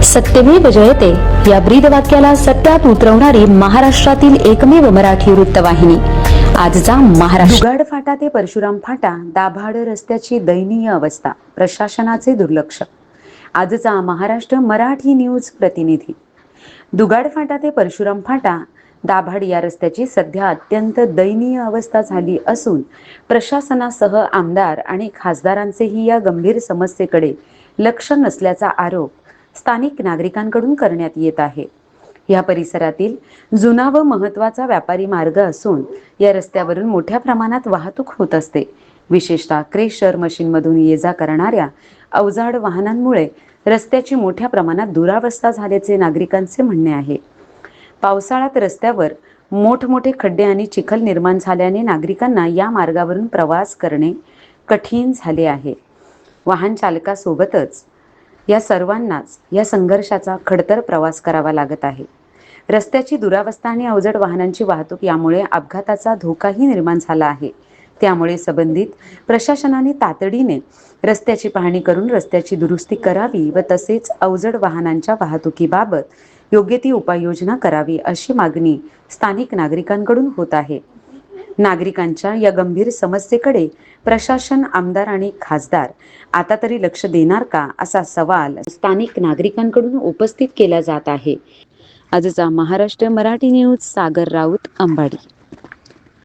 सत्यमेव जयते या ब्रीदवाक्याला सत्यात उतरवणारी महाराष्ट्रातील एकमेव मराठी वृत्तवाहिनी आजचा महाराष्ट्र। दुगाड फाटा ते परशुराम फाटा दाभाड रस्त्याची दयनीय अवस्था, प्रशासनाचे दुर्लक्ष। आजचा महाराष्ट्र मराठी न्यूज प्रतिनिधी। दुगाड फाटा ते परशुराम फाटा दाभाड या रस्त्याची सध्या अत्यंत दयनीय अवस्था झाली असून प्रशासनासह आमदार आणि खासदारांचेही या गंभीर समस्येकडे लक्ष नसल्याचा आरोप स्थानिक नागरिकांकडून करण्यात येत आहे। या परिसरातील जुना व महत्त्वाचा व्यापारी मार्ग असून या रस्त्यावरून मोठ्या प्रमाणात वाहतूक होत असते। विशेषतः क्रेशर मशीनमधून ये-जा करणाऱ्या अवजड वाहनांमुळे रस्त्याची मोठ्या प्रमाणात दुरावस्था झाल्याचे नागरिकांचे म्हणणे आहे। पावसाळ्यात रस्त्यावर मोठमोठे खड्डे आणि चिखल निर्माण झाल्याने नागरिकांना या मार्गावरून प्रवास करणे कठीण झाले आहे। वाहन चालकासोबतच या सर्वांनाच या संघर्षाचा खडतर प्रवास करावा लागत आहे। रस्त्याची दुरावस्था आणि अवजड वाहनांची वाहतूक यामुळे अपघाताचा धोकाही निर्माण झाला आहे। त्यामुळे संबंधित प्रशासनाने तातडीने रस्त्याची पाहणी करून रस्त्याची दुरुस्ती करावी व तसेच अवजड वाहनांच्या वाहतुकीबाबत योग्य ती उपाययोजना करावी अशी मागणी स्थानिक नागरिकांकडून होत आहे। नागरिकांच्या या गंभीर समस्येकडे प्रशासन, आमदार आणि खासदार आता तरी लक्ष देणार का असा सवाल स्थानिक नागरिकांकडून उपस्थित केला जात आहे। आजचा महाराष्ट्र मराठी न्यूज, सागर राऊत, अंबाडी।